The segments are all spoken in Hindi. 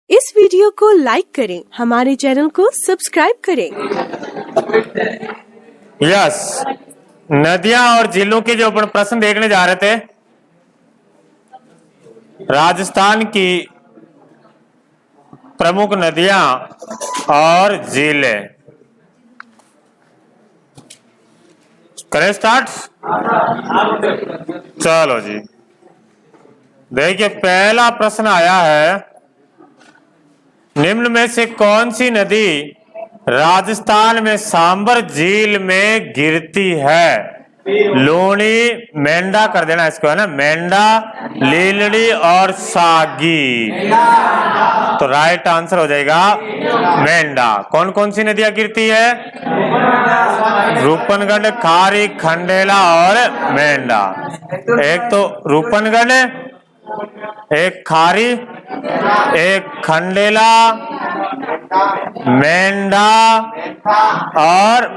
इस वीडियो को लाइक करें, हमारे चैनल को सब्सक्राइब करें। यस, नदियां और झीलों के जो अपन प्रश्न देखने जा रहे थे, राजस्थान की प्रमुख नदियां और झीलें। करें स्टार्ट? चलो जी, देखिए पहला प्रश्न आया है, निम्न में से कौन सी नदी राजस्थान में सांबर झील में गिरती है? लूणी, मेंढा कर देना इसको, है ना, मेंढा, लीलड़ी और सागी। तो राइट आंसर हो जाएगा मेंढा। कौन कौन सी नदियां गिरती है? रूपनगढ़, खारी, खंडेला और मेंढा। एक तो रूपनगढ़, एक खारी, एक खंडेला, मेंढा और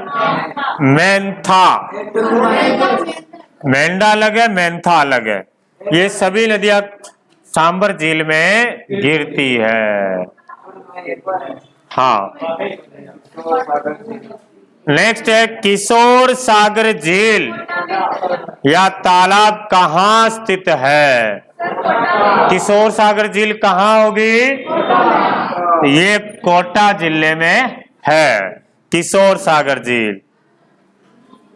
मेंथा। मेंढा अलग है, मेंथा अलग है। ये सभी नदियां सांबर झील में गिरती है। हाँ, नेक्स्ट है, किशोर सागर झील या तालाब कहाँ स्थित है? किशोर सागर झील कहाँ होगी? ये कोटा जिले में है किशोर सागर झील।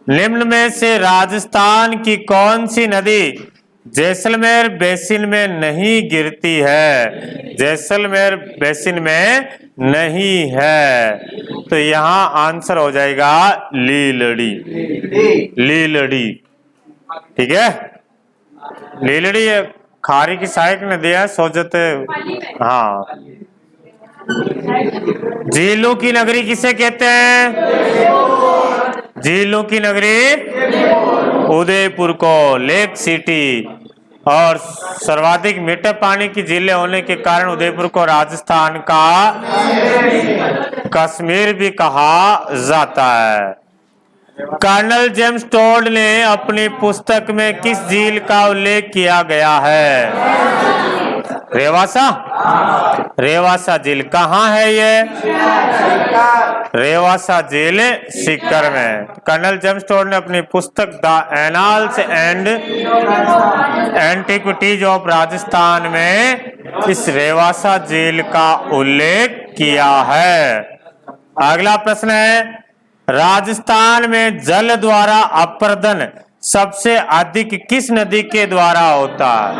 निम्न में से राजस्थान की कौन सी नदी जैसलमेर बेसिन में नहीं गिरती है? जैसलमेर बेसिन में नहीं है, तो यहां आंसर हो जाएगा लीलड़ी। लीलड़ी, ठीक है। लीलड़ी खारी की सहायक नदी है, सोजत। हाँ, झीलों की नगरी किसे कहते हैं? झीलों की नगरी उदयपुर को लेक सिटी, और सर्वाधिक मीठे पानी की झीलें होने के कारण उदयपुर को राजस्थान का कश्मीर भी कहा जाता है। कर्नल जेम्स टोड ने अपनी पुस्तक में किस झील का उल्लेख किया गया है? रेवासा। रेवासा झील कहाँ है? ये रेवासा झील सीकर में। कर्नल जेम्स टोड ने अपनी पुस्तक the annals and antiquities of Rajasthan में इस रेवासा झील का उल्लेख किया है। अगला प्रश्न है, राजस्थान में जल द्वारा अपर्दन सबसे अधिक किस नदी के द्वारा होता है?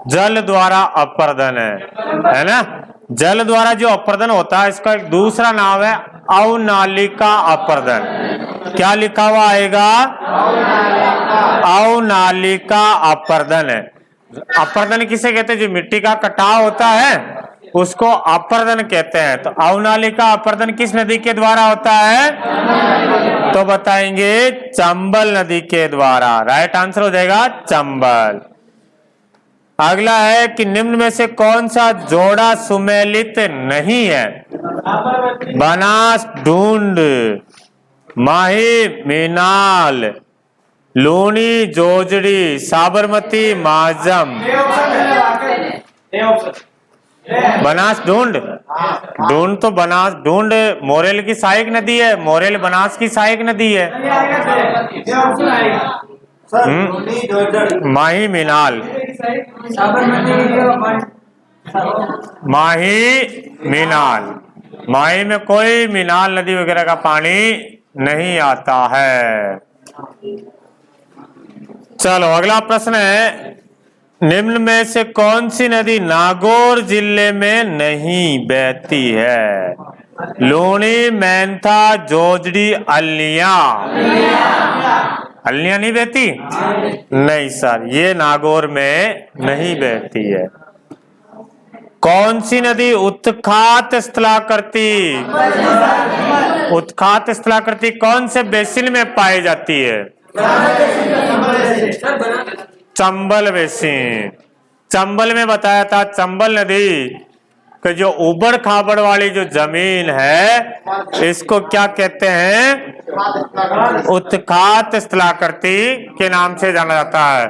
जल द्वारा अपर्दन है ना। जल द्वारा जो अपर्दन होता है, इसका एक दूसरा नाम है अवनालिका अपर्दन। क्या लिखा हुआ आएगा? अवनालिका अपर्दन। अपर्दन किसे कहते हैं? जो मिट्टी का कटाव होता है उसको अपर्दन कहते हैं। तो अवनालिका अपर्दन किस नदी के द्वारा होता है? तो बताएंगे चंबल नदी के द्वारा। राइट आंसर हो जाएगा चंबल। अगला है कि निम्न में से कौन सा जोड़ा सुमेलित नहीं है? बनास ढूंढ, माही मीनाल, लूणी जोजड़ी, साबरमती माजम। बनास ढूंढ, ढूंढ तो बनास ढूंढ मोरेल की सहायक नदी है, मोरेल बनास की सहायक नदी है। माही मीनाल, माही मीनाल, माही में कोई मीनाल नदी वगैरह का पानी नहीं आता है। चलो अगला प्रश्न है, निम्न में से कौन सी नदी नागौर जिले में नहीं बहती है? लूणी, मेंथा, जोजड़ी, अलियां। अलियां नहीं बहती? नहीं सर, ये नागौर में नहीं बहती है। कौन सी नदी उत्खात स्थलाकृति, उत्खात स्थलाकृति कौन से बेसिन में पाई जाती है? चंबल बेसिन। चंबल में बताया था, चंबल नदी कि जो उबड़ खाबड़ वाली जो जमीन है इसको क्या कहते हैं? उत्खात स्थलाकृति के नाम से जाना जाता है।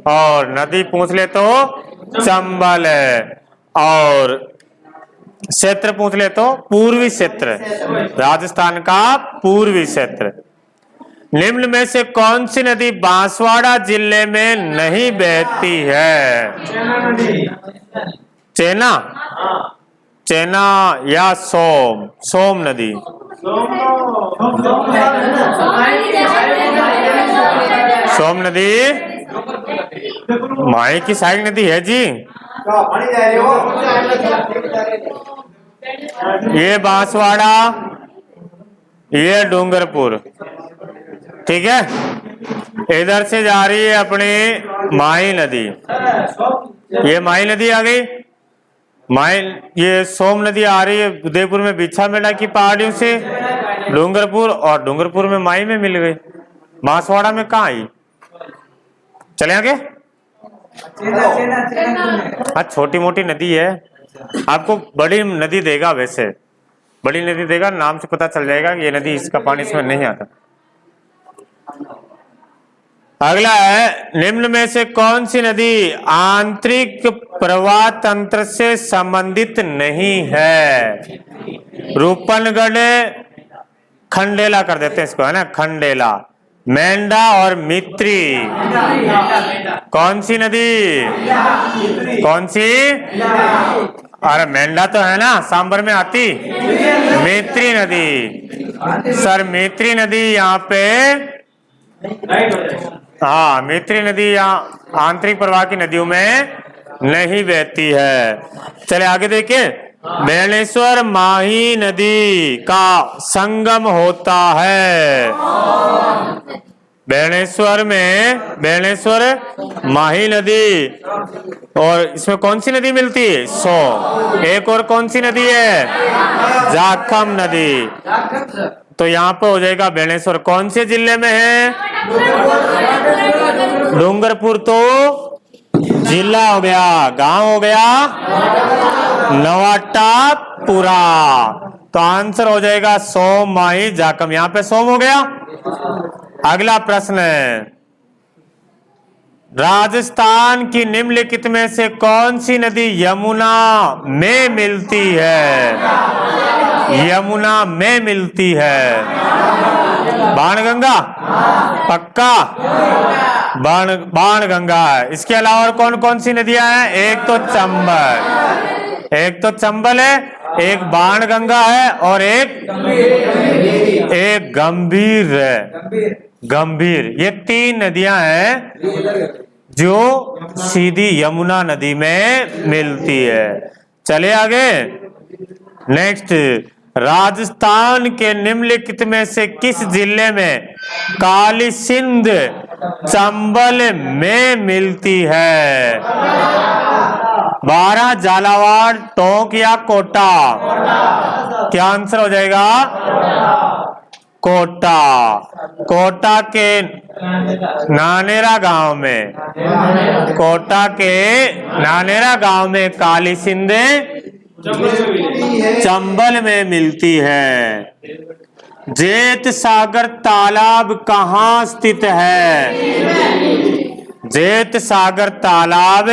और नदी पूछ ले तो चंबल है। और क्षेत्र पूछ ले तो पूर्वी क्षेत्र, राजस्थान का पूर्वी क्षेत्र। निम्न में से कौन सी नदी बांसवाड़ा जिले में नहीं बहती है? चेना, चेना या सोम? सोम नदी। सोम नदी माई की साइड नदी है जी। ये बांसवाड़ा, ये डूंगरपुर, ठीक है। इधर से जा रही है अपनी माई नदी, ये माई नदी आ गई। माई, ये सोम नदी आ रही है उदयपुर में बिछा मेला की पहाड़ियों से डूंगरपुर, और डूंगरपुर में माई में मिल गई। बांसवाड़ा में कहाँ आई? चले आगे। हाँ, छोटी मोटी नदी है, आपको बड़ी नदी देगा, वैसे बड़ी नदी देगा, नाम से पता चल जाएगा कि ये नदी, इसका पानी इसमें नहीं आता। अगला है, निम्न में से कौन सी नदी आंतरिक प्रवाह तंत्र से संबंधित नहीं है? रूपनगढ़, खंडेला कर देते हैं इसको, है ना, खंडेला, मेंढा और मित्री। कौन सी नदी? कौन सी? अरे मेंढा तो है ना, सांबर में आती। मित्री नदी सर, मित्री नदी यहाँ पे, हाँ, मित्री नदी यहाँ आंतरिक प्रवाह की नदियों में नहीं बहती है। चले आगे देखिए, बेणेश्वर माही नदी का संगम होता है। बेणेश्वर में, बेणेश्वर माही नदी, और इसमें कौन सी नदी मिलती है? सो। एक और कौन सी नदी है? जाखम नदी। तो यहाँ पे हो जाएगा बेणेश्वर कौन से जिले में है? डूंगरपुर तो जिला हो गया, गांव हो गया नवाटापुरा। तो आंसर हो जाएगा सोम, माही, जाखम। यहाँ पे सोम हो गया। अगला प्रश्न है, राजस्थान की निम्नलिखित में से कौन सी नदी यमुना में मिलती है? यमुना में मिलती है। बाणगंगा, पक्का बाणगंगा है। इसके अलावा और कौन कौन सी नदियां हैं? एक तो चंबल, एक तो चंबल है, एक बाणगंगा है, और एक गंभीर है। गंभीर, ये 3 नदियां हैं जो सीधी यमुना नदी में मिलती है। चले आगे, नेक्स्ट, राजस्थान के निम्नलिखित में से किस जिले में काली सिंध चंबल में मिलती है? 12, झालावाड़, टोंक या कोटा? क्या आंसर हो जाएगा? कोटा। कोटा के नानेरा गांव में, कोटा के नानेरा गांव में काली सिंध चंबल में मिलती है। जेत सागर तालाब कहाँ स्थित है? जेत सागर तालाब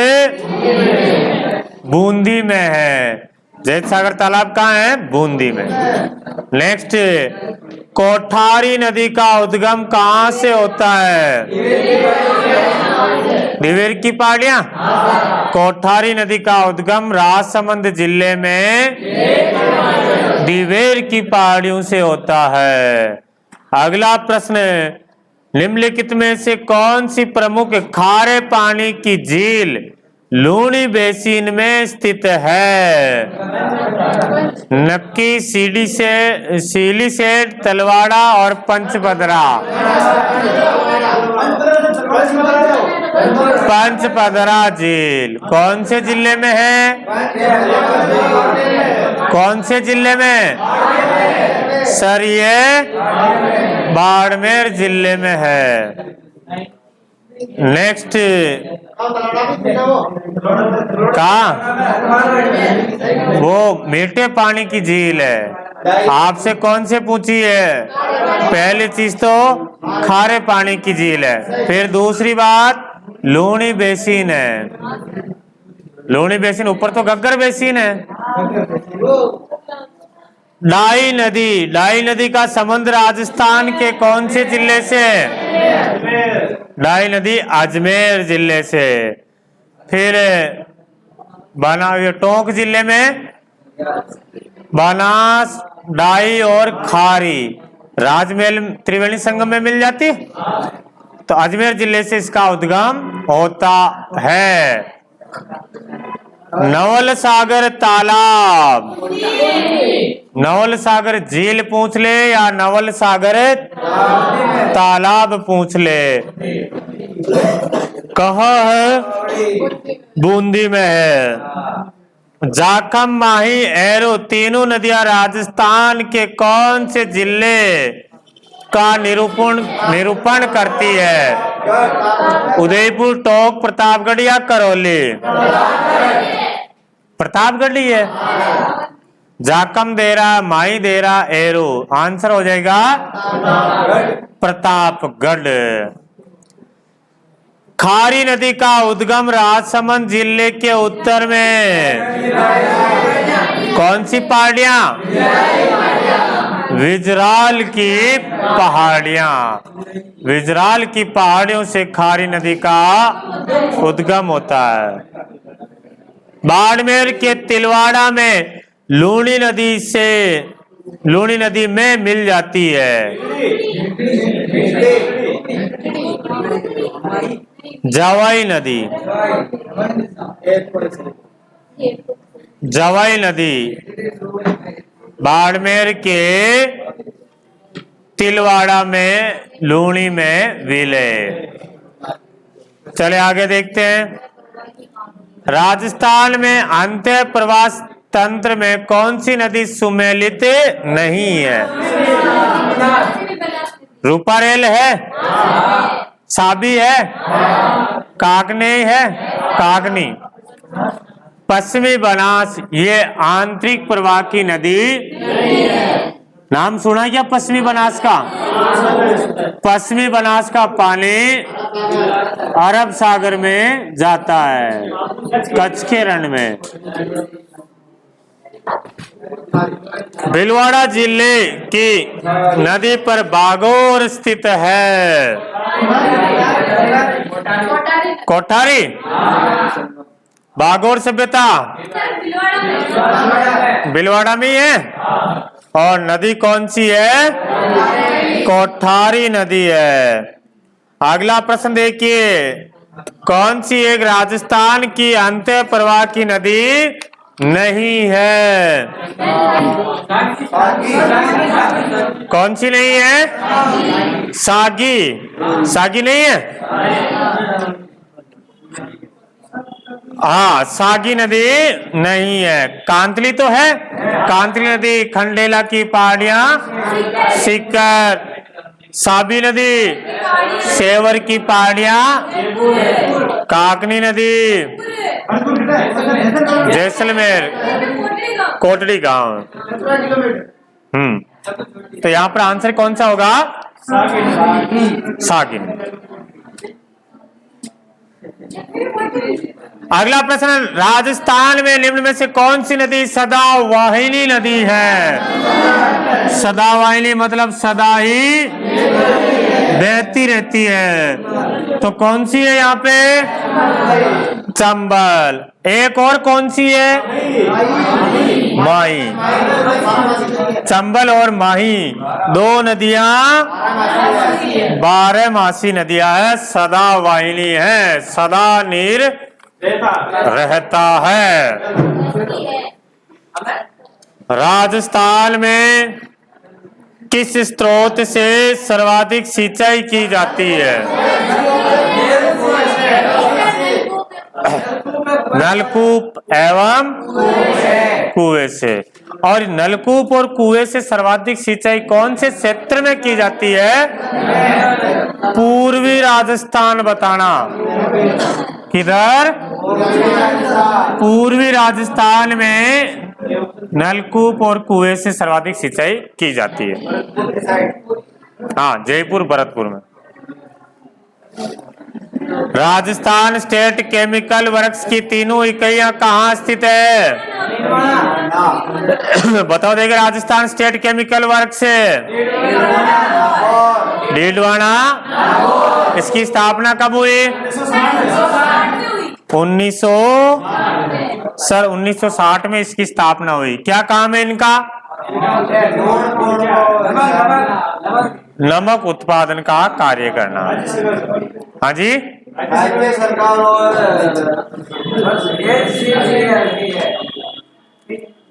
बूंदी में है। जेत सागर तालाब कहाँ है? बूंदी में। नेक्स्ट, कोठारी नदी का उद्गम कहाँ से होता है? दिवेर की पहाड़ियां। कोठारी नदी का उद्गम राजसमंद जिले में दिवेर की पहाड़ियों से होता है। अगला प्रश्न, निम्नलिखित में से कौन सी प्रमुख खारे पानी की झील लूणी बेसिन में स्थित है? नक्की, सीलीसेट, तलवाड़ा और पंचपदरा। पंचपदरा झील कौन से जिले में है? कौन से जिले में? सर ये बाड़मेर जिले में है। नेक्स्ट, कहा? वो मीठे पानी की झील है। आपसे कौन से पूछी है? पहली चीज तो खारे पानी की झील है, फिर दूसरी बात लूणी बेसिन है। लूणी बेसिन, ऊपर तो गग्गर बेसिन है, डाई नदी का संबंध राजस्थान के कौन से जिले से है? डाई नदी अजमेर जिले से। फिर टोंक जिले में बनास, डाई और खारी राजमहल त्रिवेणी संगम में मिल जाती है। तो अजमेर जिले से इसका उद्गम होता है। नवल सागर तालाब, नवल सागर झील पूछ ले या नवल सागर तालाब पूछ ले, कहाँ है? बूंदी में है। जाखम, माही, एरो तीनों नदियां राजस्थान के कौन से जिले का निरूपण करती है? उदयपुर, टोंक, प्रतापगढ़ या करौली? प्रतापगढ़ ही है। जाखम दे रहा, माही दे रहा, एरो, आंसर हो जाएगा प्रतापगढ़। खारी नदी का उद्गम राजसमंद जिले के उत्तर में कौन सी पहाड़ियां? विजराल की पहाड़ियां। विजराल की पहाड़ियों से खारी नदी का उद्गम होता है। बाड़मेर के तिलवाड़ा में लूणी नदी में मिल जाती है। जवाई नदी, जवाई नदी बाड़मेर के तिलवाड़ा में लूणी में विलय। चले आगे देखते हैं। राजस्थान में अंत्य प्रवास तंत्र में कौन सी नदी सुमेलित नहीं है? रूपारेल है, साबी है, काकनी है, काकनी। पश्चिमी बनास ये आंतरिक प्रवाह की नदी, नाम सुना क्या पश्चिमी बनास का? पश्चिमी बनास का पानी अरब सागर में जाता है, कच्छ के रण में। भीलवाड़ा जिले की नदी पर बागोर स्थित है। कोठारी, बागोर सभ्यता भीलवाड़ा में ही है। और नदी कौन सी है? कोठारी नदी है। अगला प्रश्न देखिए, कौन सी एक राजस्थान की अंत्य प्रवाह की नदी नहीं है? कौन सी नहीं है? सागी, सागी नहीं है। हाँ, सागी नदी नहीं है। कांतली तो है, कांतली नदी खंडेला की पहाड़ियां, सीकर। साबी नदी सेवर की पहाड़ियां, काकनी नदी जैसलमेर, कोटड़ी गांव। तो यहाँ पर आंसर कौन सा होगा? सागी। अगला प्रश्न, राजस्थान में निम्न में से कौन सी नदी सदावाहिनी नदी है? सदावाहिनी मतलब सदा ही बहती रहती है। तो कौन सी है यहाँ पे? चंबल। एक और कौन सी है? माही। चंबल और माही दो नदियां 12मासी नदियां है, सदावाहिनी है, सदा नीर रहता है। राजस्थान में किस स्रोत से सर्वाधिक सिंचाई की जाती है? नलकूप एवं कुएं से। और नलकूप और कुएं से सर्वाधिक सिंचाई कौन से क्षेत्र में की जाती है? पूर्वी राजस्थान बताना। किधर? पूर्वी राजस्थान में नलकूप और कुएं से सर्वाधिक सिंचाई की जाती है। हाँ, जयपुर, भरतपुर में। राजस्थान स्टेट केमिकल वर्क्स की तीनों इकाइयां कहाँ स्थित है? बताओ देखिए, राजस्थान स्टेट केमिकल वर्क्स से डीडवाना। इसकी स्थापना कब हुई? 1960 में इसकी स्थापना हुई। क्या काम है इनका? नमक उत्पादन का कार्य करना। हाँ जी, राज्य सरकार और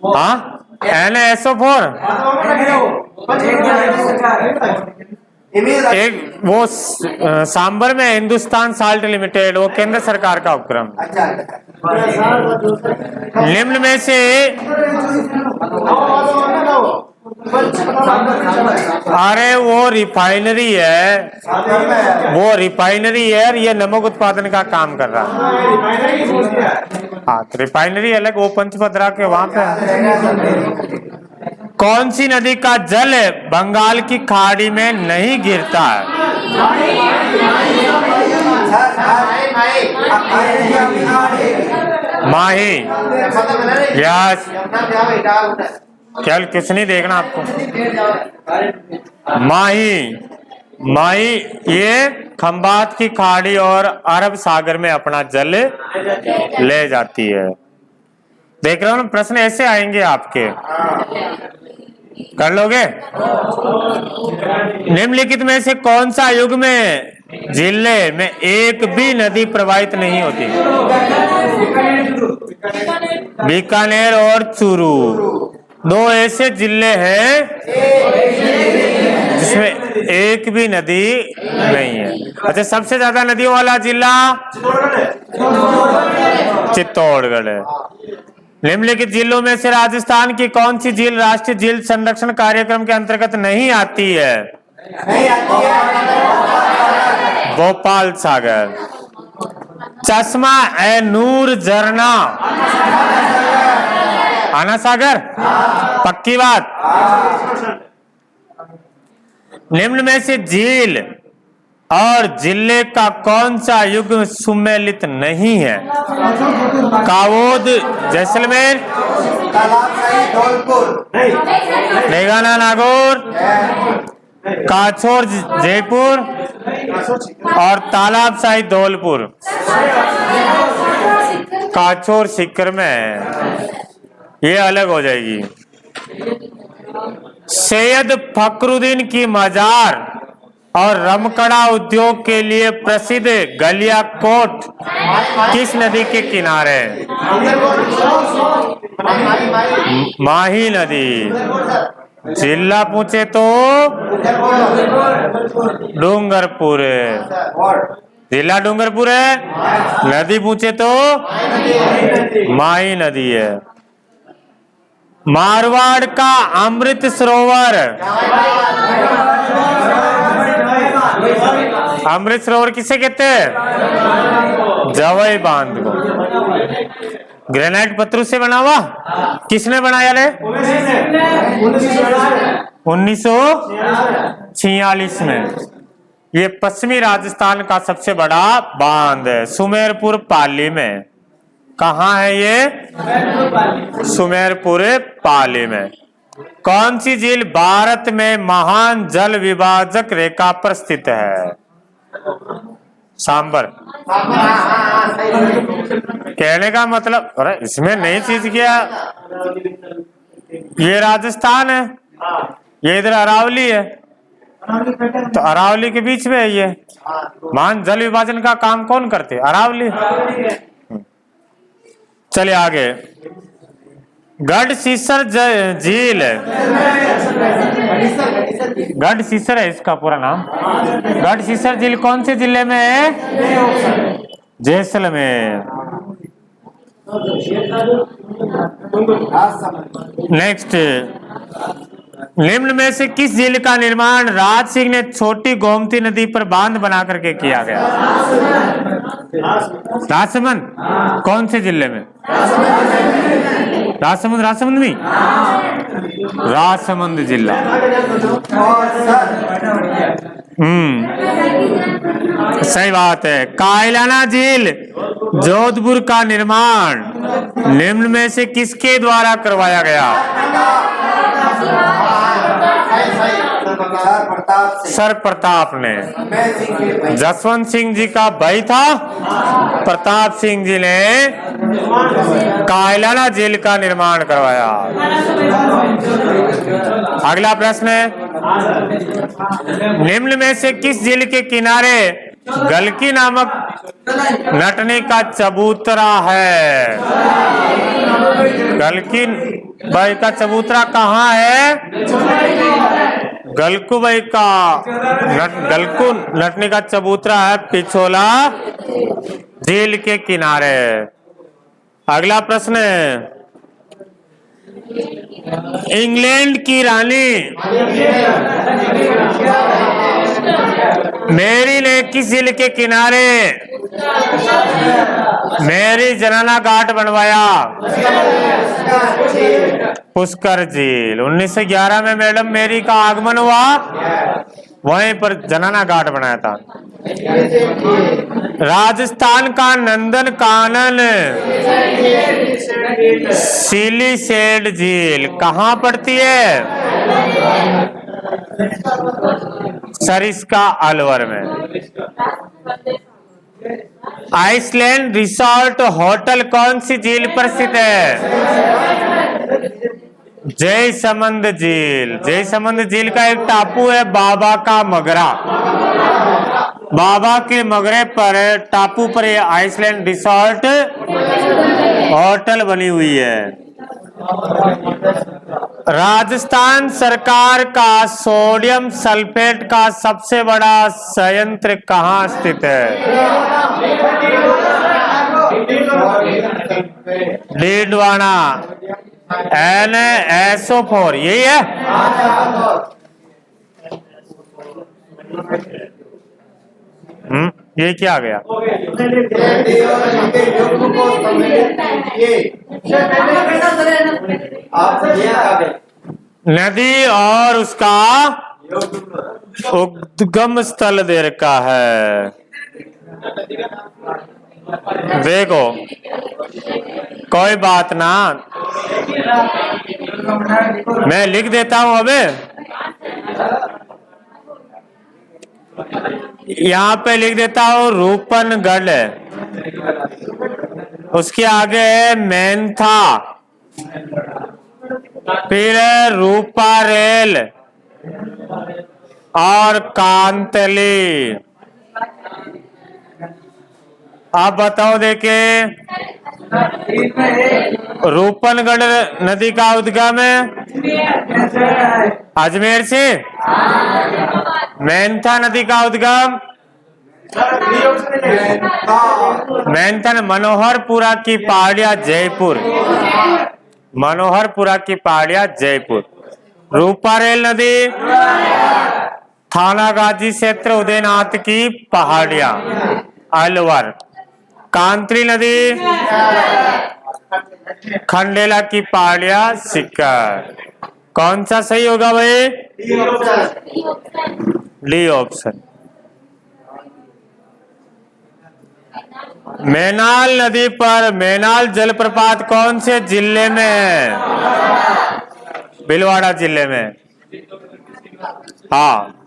हाँ, NaSO4 एक वो सांबर में हिंदुस्तान साल्ट लिमिटेड, वो केंद्र सरकार का उपक्रम। निम्न में से अरे वो रिफाइनरी है, ये नमक उत्पादन का काम कर रहा है। हाँ, तो रिफाइनरी अलग, वो पंचभद्रा के वहां पे। कौन सी नदी का जल बंगाल की खाड़ी में नहीं गिरता है? माही। यस, चल कुछ नहीं देखना आपको। माही ये खंबात की खाड़ी और अरब सागर में अपना जल ले जाती है। देख रहे हो ना, प्रश्न ऐसे आएंगे आपके, कर लोगे? निम्नलिखित में से कौन सा युग में जिले में एक भी नदी प्रवाहित नहीं होती? बीकानेर और चूरू, दो ऐसे जिले हैं जिसमें एक भी नदी नहीं है। अच्छा, सबसे ज्यादा नदियों वाला जिला चित्तौड़गढ़ है। निम्नलिखित जिलों में से राजस्थान की कौन सी झील राष्ट्रीय झील संरक्षण कार्यक्रम के अंतर्गत नहीं आती है? भोपाल सागर। चश्मा ए नूर झरना आना सागर, पक्की बात। निम्न में से झील और जिले का कौन सा युग सुमेलित नहीं है? कावोद जैसलमेर, मेघाना नागौर, काछोर जयपुर और तालाब शाही धौलपुर। काछोर सीकर में, ये अलग हो जाएगी। सैयद फखरुद्दीन की मजार और रमकड़ा उद्योग के लिए प्रसिद्ध गलियाकोट किस नदी के किनारे? माही नदी। जिला पूछे तो डूंगरपुर है, जिला डूंगरपुर है। नदी पूछे तो माही नदी है। मारवाड़ का अमृत सरोवर, अमृत सरोवर किसे कहते हैं? जवई बांध को। ग्रेनाइट पत्थरों से बना हुआ, किसने बनाया रे? 1946 में। ये पश्चिमी राजस्थान का सबसे बड़ा बांध है, सुमेरपुर पाली में। कहाँ है ये? सुमेरपुर पाली में। कौन सी झील भारत में महान जल विभाजक रेखा पर स्थित है? सांबर। कहने का मतलब, अरे इसमें नई चीज क्या? ये राजस्थान है, ये इधर अरावली है, तो अरावली के बीच में है ये। महान जल विभाजन का काम कौन करते? अरावली। चलिए आगे। गढ़सीसर झील, गढ़सीसर है इसका पूरा नाम। गढ़सीसर झील कौन से जिले में है? जैसलमेर। नेक्स्ट, निम्न में से किस झील का निर्माण राज सिंह ने छोटी गोमती नदी पर बांध बना करके किया गया? राजसमंद। कौन से जिले में? राजसमंद। राजसमंद में, राजसमंद जिला। सही बात है। कायलाना झील जोधपुर का निर्माण निम्न में से किसके द्वारा करवाया गया? सर प्रताप ने। जसवंत सिंह जी का भाई था, प्रताप सिंह जी ने कायलाना झील का निर्माण करवाया। अगला प्रश्न है, निम्न में से किस झील के किनारे गलकी नामक नटने का चबूतरा है? गलकी भाई का चबूतरा कहाँ है? गलकू भाई का गलकू नटने का चबूतरा है पिछोला झील के किनारे। अगला प्रश्न है, इंग्लैंड की रानी मैरी ने किस झील के किनारे मैरी जनाना घाट बनवाया? पुष्कर झील। 1911 में मैडम मैरी का आगमन हुआ, वहीं पर जनाना घाट बनाया था। राजस्थान का नंदन कानन सिलीसेड झील कहाँ पड़ती है? सरिस्का अलवर में। आइसलैंड रिसोर्ट होटल कौन सी झील पर स्थित है? जयसमंद झील। जयसमंद झील का एक टापू है बाबा का मगरा। बाबा के मगरे पर टापू पर ये आइसलैंड रिसोर्ट होटल बनी हुई है। राजस्थान सरकार का सोडियम सल्फेट का सबसे बड़ा संयंत्र कहाँ स्थित है? डीडवाना। NaSO4 यही है। ये क्या आ गया? नदी और उसका उद्गम स्थल दे रखा है। देखो कोई बात ना, मैं लिख देता हूं। अबे यहाँ पे लिख देता हूँ रूपनगढ़, उसके आगे है मेंथा, फिर रूपारेल और कांतली। आप बताओ देखे, रूपनगढ़ नदी का उद्गम है अजमेर से। मेंथा नदी का उद्गम मेंथन मनोहरपुरा की पहाड़ियां जयपुर। मनोहरपुरा की पहाड़ियां जयपुर। रूपारेल नदी थानागाजी क्षेत्र उदयनाथ की पहाड़ियां अलवर। कांतली नदी खंडेला की पहाड़ियां सिक्कर। कौन सा सही होगा भाई? D option. मैनाल नदी पर मैनाल जलप्रपात कौन से जिले में है? भीलवाड़ा जिले में। हाँ,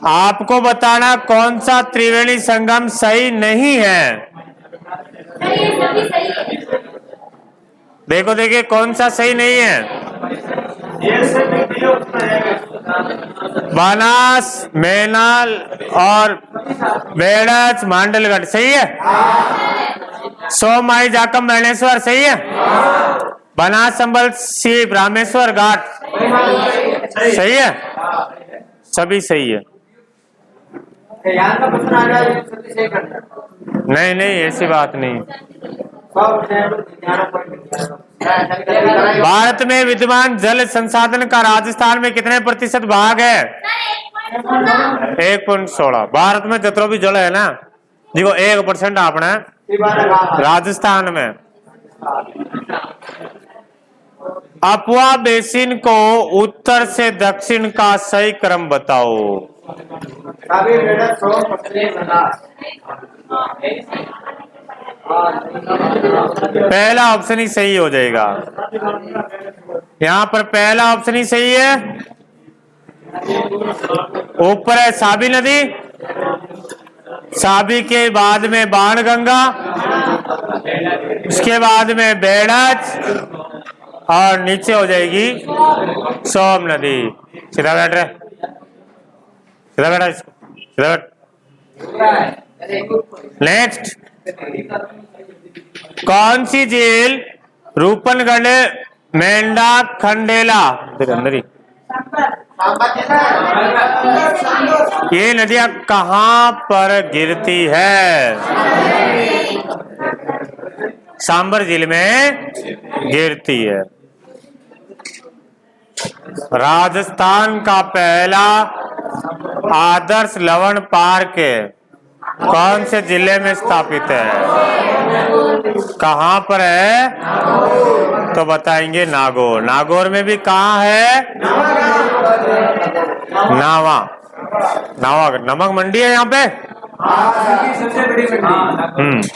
आपको बताना कौन सा त्रिवेणी संगम सही नहीं है। देखो देखिए कौन सा सही नहीं है। बनास, मैनाल और बेड़च मांडलगढ़ सही है। सोमाई जाकम बैणेश्वर सही है। बनास संबल सीप रामेश्वर घाट सही है। सभी सही है। नहीं नहीं ऐसी बात नहीं। भारत में विद्यमान जल संसाधन का राजस्थान में कितने प्रतिशत भाग है? 1.16। भारत में जितना भी जल है ना, देखो 1% अपने राजस्थान में। अफवा बेसिन को उत्तर से दक्षिण का सही क्रम बताओ। काबी बेड़ा सो पत्नी बना। पहला ऑप्शन ही सही हो जाएगा। यहाँ पर पहला ऑप्शन ही सही है। ऊपर है साबी नदी, साबी के बाद में बाणगंगा, उसके बाद में बेड़च और नीचे हो जाएगी सोम नदी। सीधा बैठ रहे, सीधा बैठा, इसको सीधा बैठ। नेक्स्ट, कौन सी झील रूपनगढ़, मेंढक, खंडेला, अंदर ही, ये नदियां कहां पर गिरती है? सांबर जिले में गिरती है। राजस्थान का पहला आदर्श लवण पार्क कौन से जिले में स्थापित है? कहां पर है? तो बताएंगे नागौर। नागौर में भी कहाँ है? नावा, नावा नमक मंडी है यहाँ पे। सबसे बड़ी मंडी।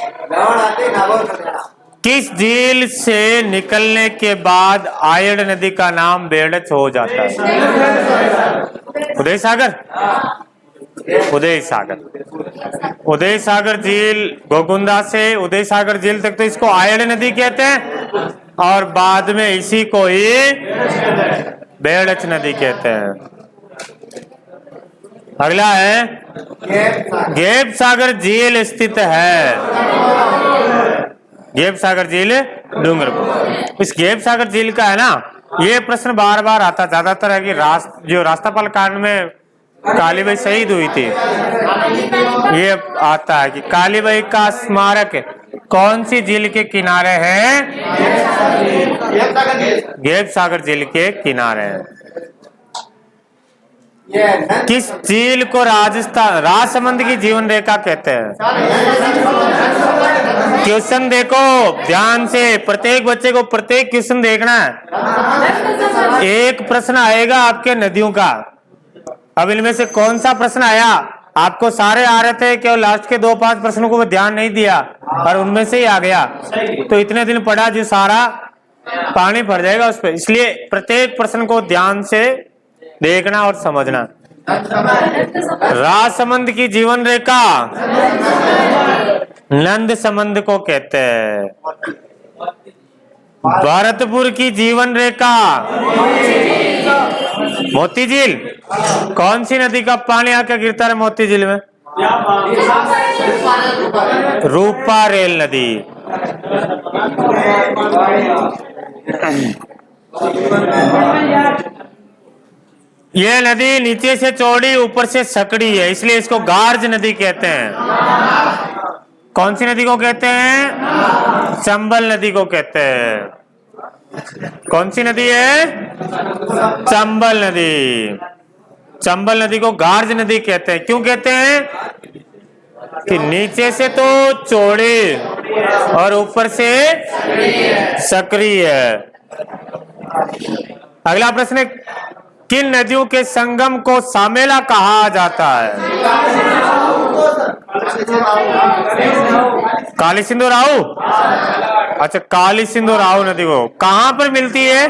किस झील से निकलने के बाद आयड़ नदी का नाम बेड़च हो जाता है? उदय सागर, उदय सागर, उदय सागर झील, गोगुंदा से उदय सागर झील तक तो इसको आयड़ नदी कहते हैं और बाद में इसी को ही बेड़च नदी कहते हैं। अगला है, गेप सागर झील स्थित है। गेप सागर झील डूंगरपुर। इस गेप सागर झील का है ना, ये प्रश्न बार बार आता ज्यादातर है कि जो राष्ट्रपाल कांड में कालीबाई शहीद हुई थी, ये आता है कि कालीबाई का स्मारक कौन सी झील के किनारे है? गेप सागर झील के किनारे है। किस झील को राजस्थान राजसमंद की जीवन रेखा कहते हैं? क्वेश्चन देखो ध्यान से, प्रत्येक बच्चे को प्रत्येक क्वेश्चन देखना है। एक प्रश्न आएगा आपके नदियों का। अब इनमें से कौन सा प्रश्न आया? आपको सारे आ रहे थे, केवल लास्ट के 2-5 प्रश्नों को ध्यान नहीं दिया और उनमें से ही आ गया, तो इतने दिन पढ़ा जो सारा पानी भर जाएगा उस पर। इसलिए प्रत्येक प्रश्न को ध्यान से देखना और समझना। राजसमंद की जीवन रेखा नंद समंद को कहते हैं। भरतपुर की जीवन रेखा मोती झील। कौन सी नदी का पानी आके गिरता है मोती झील में? रूपा रेल नदी। यह नदी नीचे से चौड़ी ऊपर से सकड़ी है, इसलिए इसको गार्ज नदी कहते हैं। कौन सी नदी को कहते हैं? चंबल नदी को कहते हैं। कौन सी नदी है? चंबल नदी। चंबल नदी को गार्ज नदी कहते हैं। क्यों कहते हैं? कि नीचे से तो चौड़ी और ऊपर से सक्रिय है। अगला प्रश्न, किन नदियों के संगम को सामेला कहा जाता है? काली सिंधु राऊ। अच्छा, काली सिंधु राऊ नदी को कहां पर मिलती है?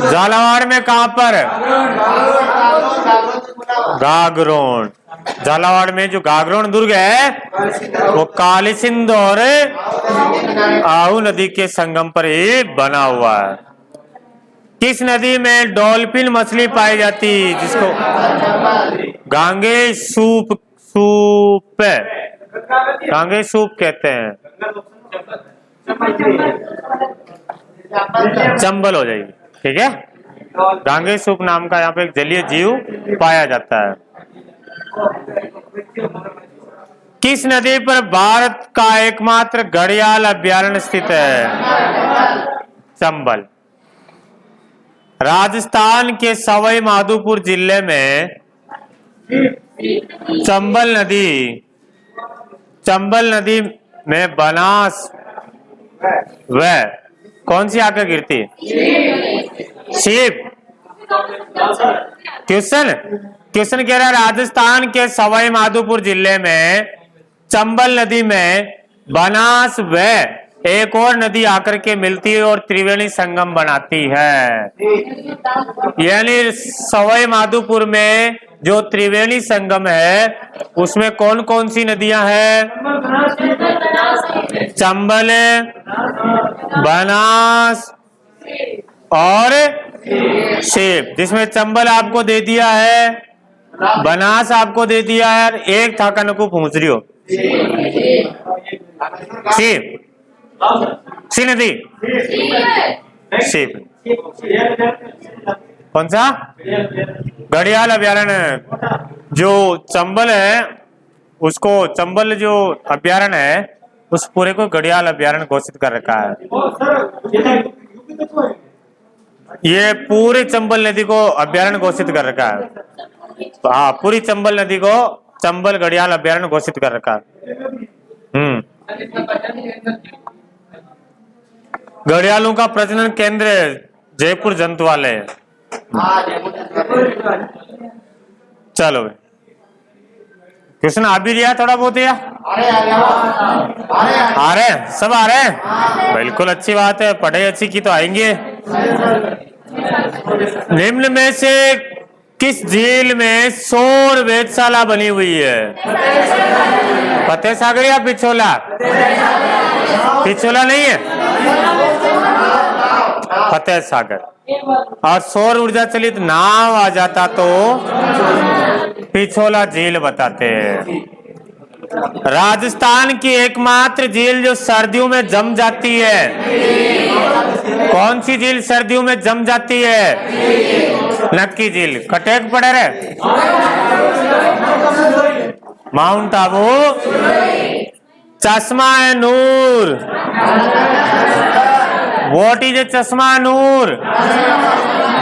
झालावाड़ में। कहां पर? गागरोन। झालावाड़ में जो गागरोन दुर्ग है वो काली सिंधु और आहू नदी के संगम पर ही बना हुआ है। किस नदी में डॉल्फिन मछली पाई जाती, जिसको गांगे सूप गांगे सूप कहते हैं? चंबल हो जाएगी, ठीक है। गांगे सूप नाम का यहाँ पे एक जलीय जीव पाया जाता है। किस नदी पर भारत का एकमात्र घड़ियाल अभ्यारण्य स्थित है? चंबल। राजस्थान के सवाई माधोपुर जिले में चंबल नदी में बनास व कौन सी आकर गिरती है? सीप। क्वेश्चन कह रहा है राजस्थान के सवाई माधोपुर जिले में चंबल नदी में बनास व एक और नदी आकर के मिलती है और त्रिवेणी संगम बनाती है। यानी सवाई माधोपुर में जो त्रिवेणी संगम है उसमें कौन कौन सी नदियां हैं? चंबल, बनास और सीप। जिसमें चंबल आपको दे दिया है, बनास आपको दे दिया है, एक था कन को पूछ रही हो सीप। सी नदी सीप। कौन सा? घड़ियाल अभ्यारण्य। जो चंबल है उसको, चंबल जो अभ्यारण्य है उस पूरे को घड़ियाल अभ्यारण्य घोषित कर रखा है। ये पूरे चंबल नदी को अभ्यारण्य घोषित कर रखा है। हाँ, पूरी चंबल नदी को चंबल घड़ियाल अभ्यारण्य घोषित कर रखा है। घड़ियालों का प्रजनन केंद्र जयपुर जंतुवालय है। चलो क्वेश्चन आ भी लिया थोड़ा बहुत या? आ रहे हैं, सब आ रहे हैं, बिल्कुल अच्छी बात है। पढ़ाई अच्छी की तो आएंगे। निम्न में से किस झील में सौर वेधशाला बनी हुई है? फतेह सागर या पिछोला? पिछोला नहीं है, फतेह सागर। और सौर ऊर्जा चलित नाव आ जाता तो पिछोला झील बताते हैं। राजस्थान की एकमात्र झील जो सर्दियों में जम जाती है, कौन सी झील सर्दियों में जम जाती है? नक्की झील। कटेक पड़े रहे, माउंट आबू, चश्मा नूर। व्हाट इज चश्मा नूर?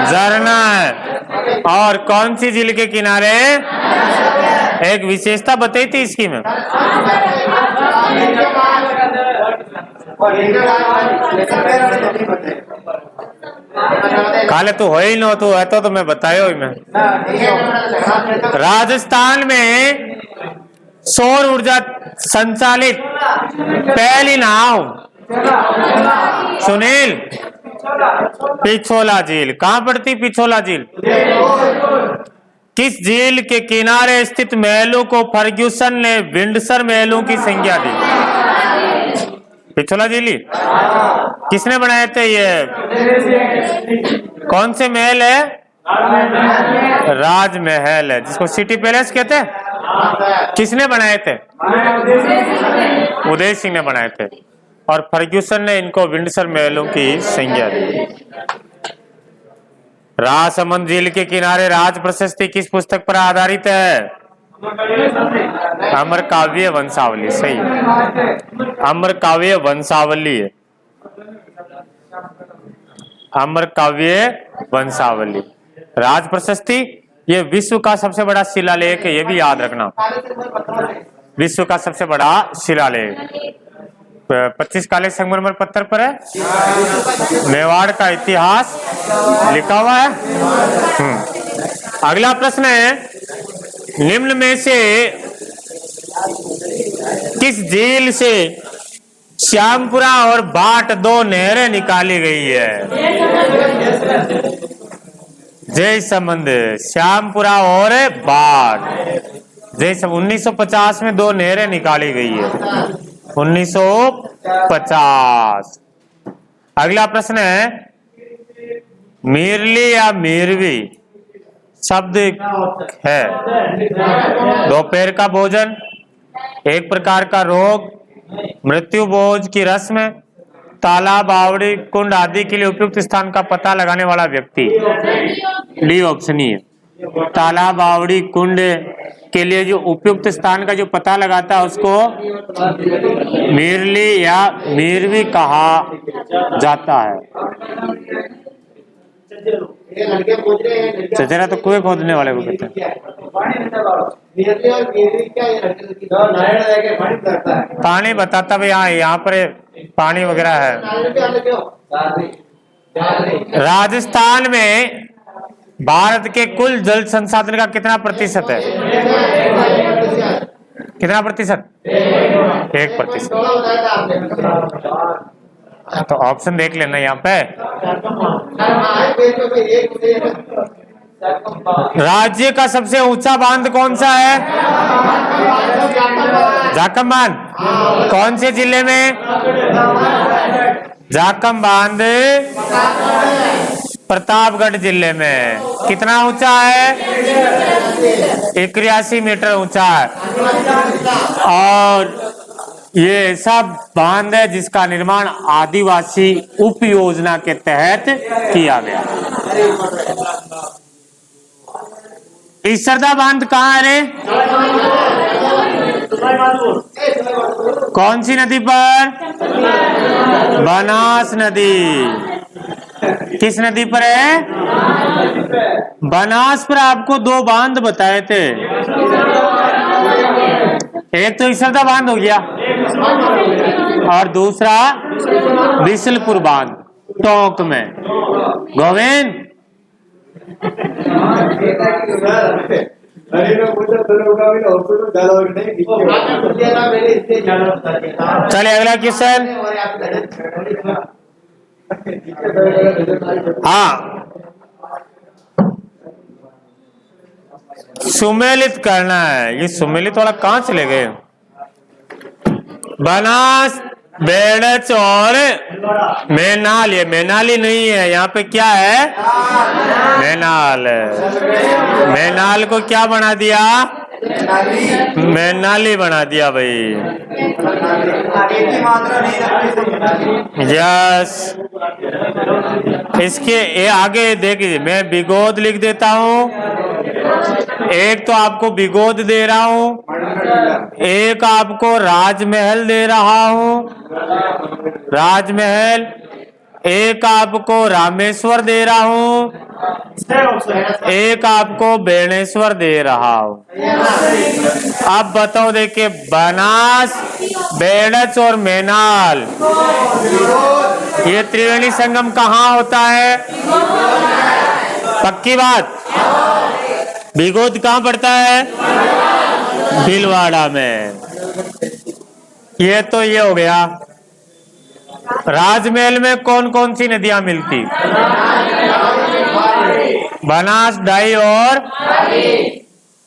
झरना है। और कौन सी झील के किनारे? एक विशेषता बताई थी इसकी में। काले तो हो ही न तो है तो मैं बताया ही मैं। राजस्थान में सौर ऊर्जा संचालित पहली नाव सुनील पिछोला झील। कहां पड़ती पिछोला झील? किस झील के किनारे स्थित महलों को फर्ग्यूसन ने विंडसर महलों की संज्ञा दी? पिछोला झील। किसने बनाए थे ये? कौन से महल है? राजमहल है, जिसको सिटी पैलेस कहते हैं। किसने बनाए थे? उदय सिंह ने बनाए थे। और फर्ग्यूसन ने इनको विंडसर महलों की संज्ञा दी। राजसमंद झील के किनारे राज प्रशस्ति किस पुस्तक पर आधारित है? अमर काव्य वंशावली। सही है, अमर काव्य वंशावली है। अमर काव्य वंशावली। राज प्रशस्ति ये विश्व का सबसे बड़ा शिलालेख है, ये भी याद रखना। विश्व का सबसे बड़ा शिलालेख 25 काले संगमरमर पत्थर पर है। मेवाड़ का इतिहास लिखा हुआ है। अगला प्रश्न है, निम्न में से किस झील से श्यामपुरा और भाट दो नहरें निकाली गई है? जय संबंध, श्यामपुरा और भाट। जय सब 1950 में दो नहरें निकाली गई है। 1950। अगला प्रश्न है, मीरली या मीरवी शब्द है? दोपहर का भोजन, एक प्रकार का रोग, मृत्यु भोज की रस्म, तालाब, आवड़ी, कुंड आदि के लिए उपयुक्त स्थान का पता लगाने वाला व्यक्ति। डी ऑप्शन ही है। तालाब, आवड़ी, कुंड के लिए जो उपयुक्त स्थान का जो पता लगाता है उसको मीरली या मीरवी कहा जाता है। ये लड़के पूछ रहे हैं लड़कियां चचेरा तो कुएं खोदने वाले को कहते हैं। क्या है? गिरली और गिरली क्या ये लड़के की तो नारायण लेके पानी करता है पानी बताता भी यहाँ पर पानी वगैरह है। नारायण पे आने क्यों राजस्थान में भारत के कुल जल संसाधन का कितना प्रतिशत है? कितना प्रतिशत? 1%। थोड़ा बताया था आपने तो ऑप्शन देख लेना यहाँ पे। राज्य का सबसे ऊंचा बांध कौन सा है? जाखम बांध। कौन से जिले में? जाखम बांध प्रतापगढ़ जिले में। कितना ऊंचा है? 81 मीटर ऊंचा है। और ये ऐसा बांध है जिसका निर्माण आदिवासी उप योजना के तहत किया गया। ईसरदा बांध कहाँ है रे? कौन सी नदी पर? बनास नदी। किस नदी पर है? बनास पर। आपको 2 बांध बताए थे, एक तो ईसरदा बांध हो गया और दूसरा बिसलपुर बांध टोंक में। गोविंद चलिए अगला क्वेश्चन। हाँ, सुमेलित करना है। ये सुमेलित वाला कहाँ चले गए? बनास, बेड़च और मैनाल। ये मैनाली नहीं है, यहाँ पे क्या है? मैनाल। मैनाल को क्या बना दिया? मैनाली बना दिया भाई। यस। इसके ये आगे देखिए, मैं बिगोद लिख देता हूँ। एक तो आपको बिगोद दे रहा हूँ, एक आपको राजमहल दे रहा हूँ, राजमहल। एक आपको रामेश्वर दे रहा हूँ, एक आपको बेणेश्वर दे रहा हूँ। अब बताओ, देखिए बनास, बेड़च और मैनाल, ये त्रिवेणी संगम कहाँ होता है? पक्की बात। बिगोद कहाँ पड़ता है? भीलवाड़ा में। ये तो ये हो गया। राजमहल में कौन कौन सी नदियां मिलती? बनास, डाई और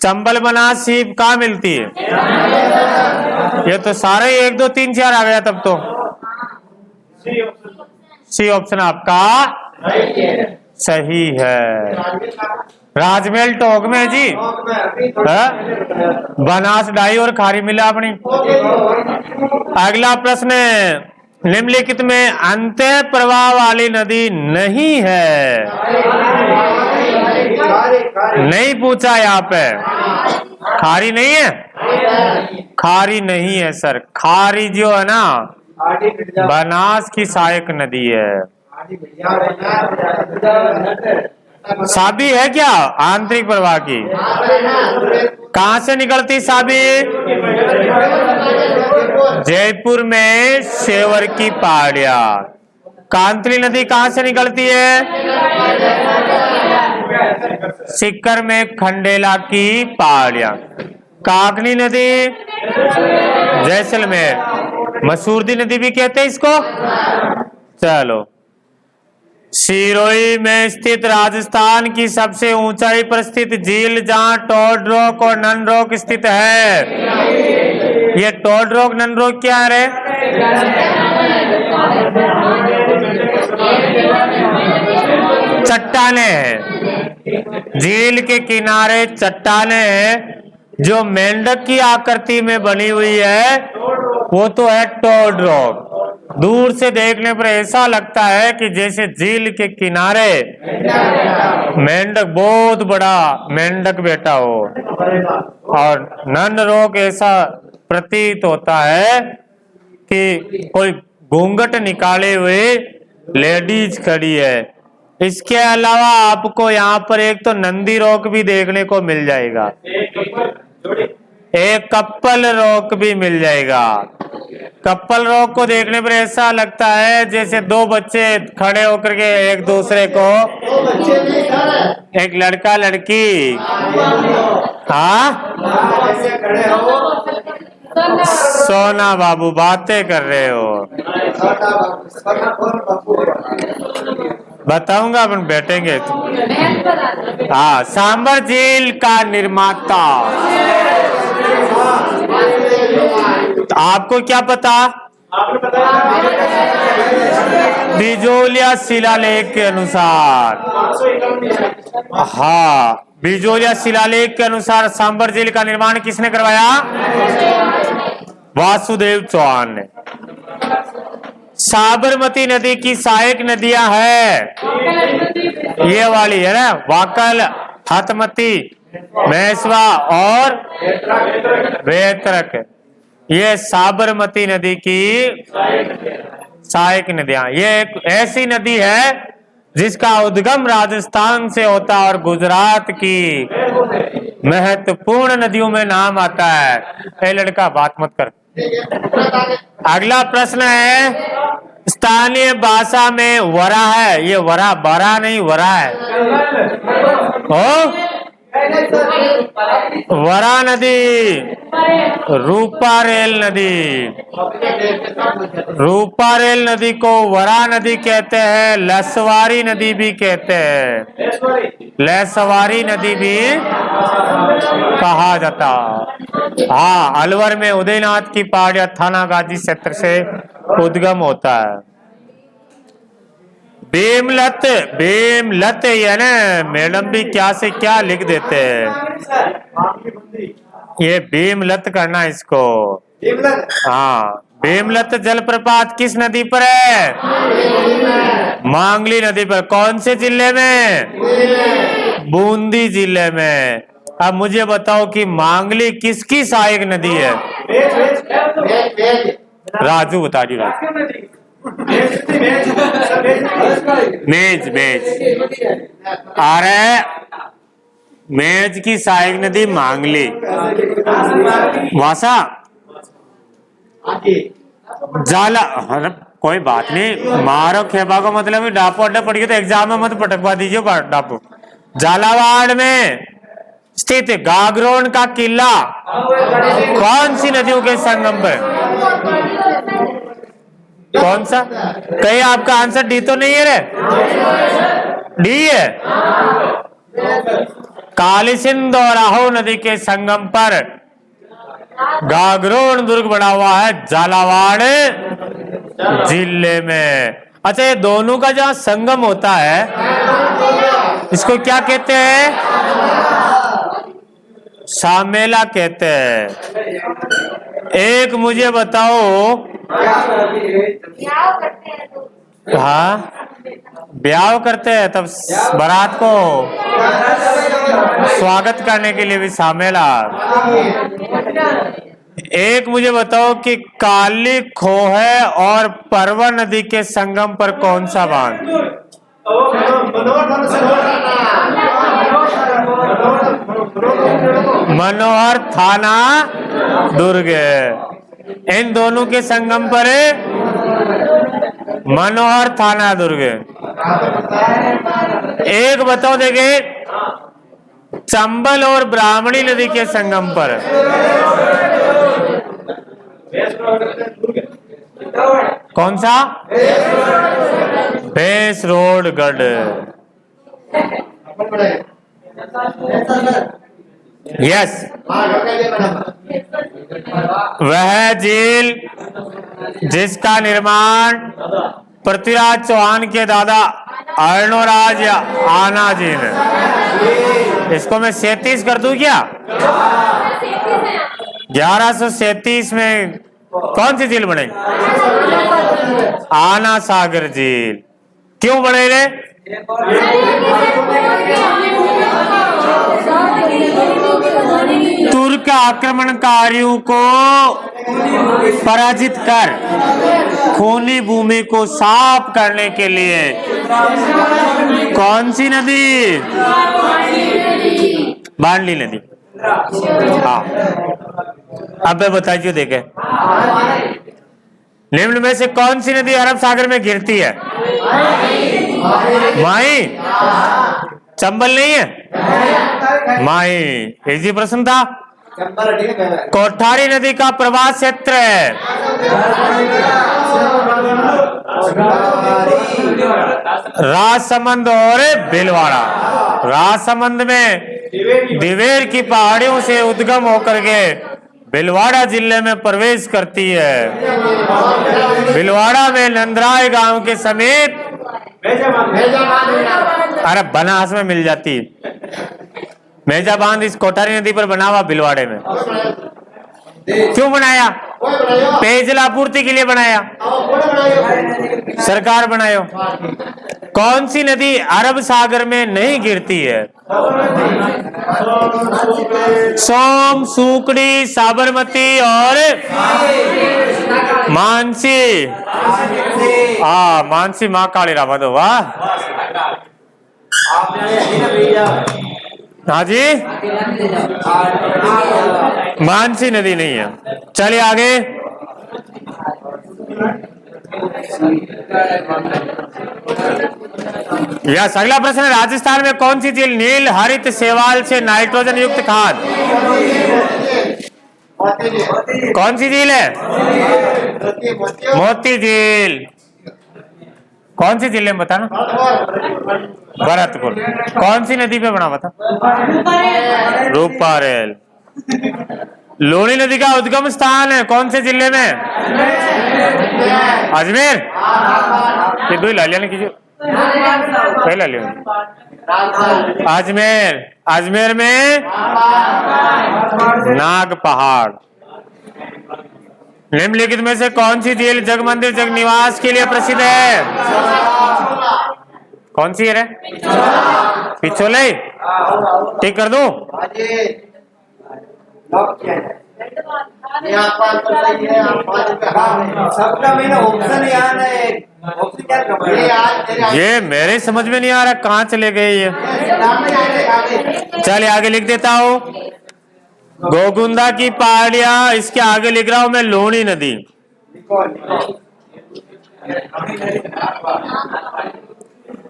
चंबल। बनास, सीप कहाँ मिलती है? ये तो सारे 1 2 3 4 आ गया तब तो। सी ऑप्शन आपका सही है। राजमहल टोंक में जी है? बनास, डाई और खारी मिला अपनी। अगला प्रश्न, निम्नलिखित में अंतः प्रवाह वाली नदी नहीं है। नहीं पूछा यहाँ पे। खारी नहीं है? खारी नहीं है सर। खारी जो है ना, बनास की सहायक नदी है। साबी है क्या आंतरिक प्रवाह की? कहाँ से निकलती साबी? जयपुर में सेवर की पहाड़िया। कांतली नदी कहाँ से निकलती है? सिक्कर में खंडेला की पहाड़िया। काकनी नदी जैसलमेर। मसूरदी नदी भी कहते हैं इसको। चलो, सिरोही में स्थित राजस्थान की सबसे ऊंचाई पर स्थित झील जहां टोड रॉक और नन रॉक स्थित है। ये टोड रॉक, नन रॉक क्या है? चट्टाने हैं। झील के किनारे चट्टाने हैं जो मेंढक की आकृति में बनी हुई है, वो तो है टोड रॉक। दूर से देखने पर ऐसा लगता है कि जैसे झील के किनारे मेंढक, बहुत बड़ा मेंढक बैठा हो। और नन रॉक ऐसा प्रतीत होता है कि कोई घूंघट निकाले हुए लेडीज खड़ी है, इसके अलावा आपको यहाँ पर एक तो नंदी रोक भी देखने को मिल जाएगा, एक कप्पल रोक भी मिल जाएगा। कप्पल रोक को देखने पर ऐसा लगता है जैसे दो बच्चे खड़े होकर के एक दूसरे को, एक लड़का लड़की, हाँ सोना बाबू बातें कर रहे हो। बताऊंगा अपन बैठेंगे तो। हाँ, सांबर झील का निर्माता, तो आपको क्या पता? बिजोलिया शिलालेख के अनुसार, हाँ बिजोलिया शिलालेख के अनुसार सांबर झील का निर्माण किसने करवाया? वासुदेव चौहान ने। साबरमती नदी की सहायक नदियां है, ये वाली है ना, वाकल, हथमती, मैसवा और वेतरक, ये साबरमती नदी की सहायक नदियां। ये एक ऐसी नदी है जिसका उद्गम राजस्थान से होता है और गुजरात की महत्वपूर्ण नदियों में नाम आता है। ए लड़का बात मत कर। अगला प्रश्न है, स्थानीय भाषा में वरा है, ये वरा बरा नहीं वरा है, ओ वरा नदी, रूपारेल नदी, रूपारेल नदी को वरा नदी कहते हैं, लसवारी नदी भी कहते हैं, लसवारी नदी भी कहा जाता। हाँ, अलवर में उदयनाथ की पहाड़ियां थाना गाजी क्षेत्र से उद्गम होता है। बेमलत, बेमलत है ना, मैडम भी क्या से क्या लिख देते हैं, ये बेमलत करना इसको। हाँ, बेमलत जलप्रपात किस नदी पर है? मांगली नदी पर। कौन से जिले में? बूंदी जिले में। अब मुझे बताओ कि मांगली किसकी सहायक नदी है? राजू बता दी। राजू मेज, मेज अरे मेज की सहायक नदी मांगली, वासा जाला। कोई बात नहीं, मारो खेबा को मतलब डापो अड्डा पड़ गया तो एग्जाम में मत पटकवा दीजिए डापो। झालावाड़ में स्थित गागरोन का किला कौन सी नदियों के संगम पर? कौन सा? कहीं आपका आंसर डी तो नहीं है रे? डी है। काली सिंध और राहो नदी के संगम पर गागरोन दुर्ग बना हुआ है झालावाड़ जिले में। अच्छा, ये दोनों का जहां संगम होता है इसको क्या कहते हैं? सामेला कहते हैं। एक मुझे बताओ, हाँ ब्याह करते हैं तब बारात को स्वागत करने के लिए भी सामेला। एक मुझे बताओ कि काली खोह और परवा नदी के संगम पर कौन सा बांध? मनोहर थाना दुर्ग। इन दोनों के संगम पर मनोहर थाना दुर्ग। एक बताओ देखे, चंबल और ब्राह्मणी नदी के संगम पर कौन सा? बेस रोड गढ़। यस, वह झील जिसका निर्माण पृथ्वीराज चौहान के दादा अर्णोराज या आना जी ने। इसको मैं 37 कर दूं क्या? 1137 में कौन सी झील बने? आना सागर झील। क्यों बने रे? तुर्क आक्रमणकारियों को पराजित कर खूनी भूमि को साफ करने के लिए कौन सी नदी? बांडली नदी। हाँ, अब बताइए, देखे निम्न में से कौन सी नदी अरब सागर में गिरती है? माई? चंबल नहीं है, माई। इजी प्रश्न था। कोठारी नदी का प्रवाह क्षेत्र है राजसमंद और भीलवाड़ा। राजसमंद में दिवेर की पहाड़ियों से उद्गम होकर के भीलवाड़ा जिले में प्रवेश करती है। भीलवाड़ा में नंदराय गांव के समीप अरे बनास में मिल जाती। मेजा बांध इस कोठारी नदी पर बना हुआ भीलवाड़े में। क्यों बनाया? पेयजल आपूर्ति के लिए बनाया, सरकार बनायो। कौन सी नदी अरब सागर में नहीं गिरती है? सोम, सूकड़ी, साबरमती और मानसी। मानसी माँ काली रामा दो। वाह, हाँ जी, मानसी नदी नहीं है। चलिए आगे। यह अगला प्रश्न है, राजस्थान में कौन सी झील नील हरित शैवाल से नाइट्रोजन युक्त खाद? कौन सी झील है? मोती झील। कौन सी जिले में बताना? भरतपुर। कौन सी नदी पे बना हुआ था? रूपारेल। लूणी नदी का उद्गम स्थान है कौन से जिले में? अजमेर। ये दो ही ला लिया ना, कीजिए पहला लिया। अजमेर। अजमेर में नाग पहाड़। निम्नलिखित में से कौन सी झील जग मंदिर जग निवास के लिए प्रसिद्ध है? कौन सी है? पिछोले। ठीक कर दूं? ये मेरे समझ में नहीं आ रहा, कहाँ चले गए ये। चलिए आगे लिख देता हूँ। गोगुंदा की पहाड़ियां, इसके आगे लिख रहा हूं मैं लूणी नदी।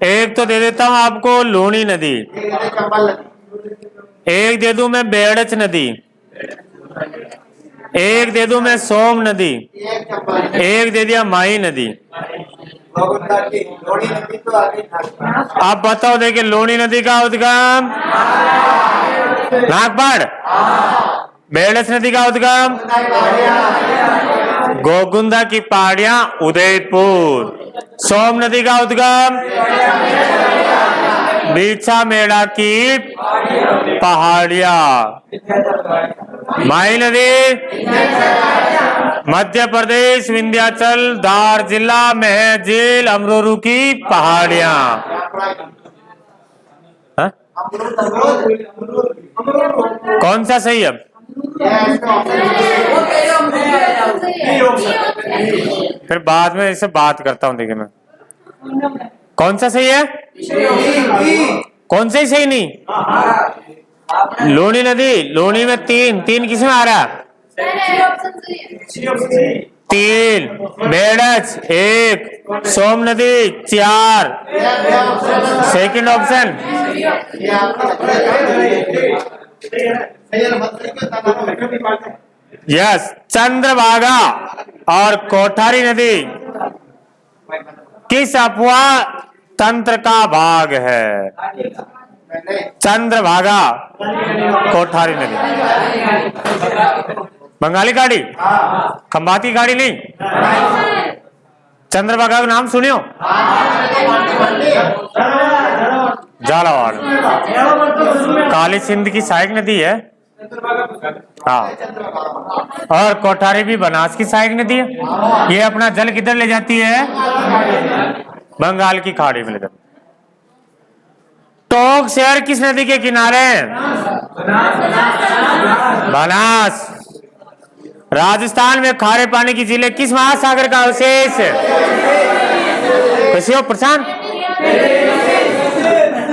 एक तो दे देता हूं आपको लूणी नदी, एक दे दूं मैं बेड़च नदी, एक दे दूं मैं सोम नदी, एक दे दिया माई नदी। आप बताओ, देखिए लूणी नदी का उद्गम नागपाड़, बेड़स नदी का उद्गम गोगुंदा की पहाड़ियां उदयपुर, सोम नदी का उद्गम बीछा मेड़ा की पहाड़ियां, माई नदी मध्य प्रदेश विंध्याचल धार जिला में झील अमरूरू की पहाड़ियां। कौन सा सही है? फिर बाद में इससे बात करता हूं। देखिए मैं कौन सा सही है, कौन सा ही सही नहीं। लूणी नदी, लूणी में तीन किसमें आ रहा? तीन, बेड़च एक, सोम नदी 4, सेकंड ऑप्शन। यस, चंद्रभागा और कोठारी नदी किस अपवाह तंत्र का भाग है? चंद्रभागा, कोठारी नदी। बंगाली गाड़ी, खंबाती गाड़ी नहीं। चंद्रभागा का नाम सुनियो? झालावाड़, काली सिंध की सहायक नदी है। हाँ, और कोठारी भी बनास की सहायक नदी है। ये अपना जल किधर ले जाती है? बंगाल की खाड़ी में ले जाती। टोंक शहर किस नदी के किनारे है? बनास। राजस्थान में खारे पानी की झीलें किस महासागर का अवशेष है? कैसे हो प्रशांत?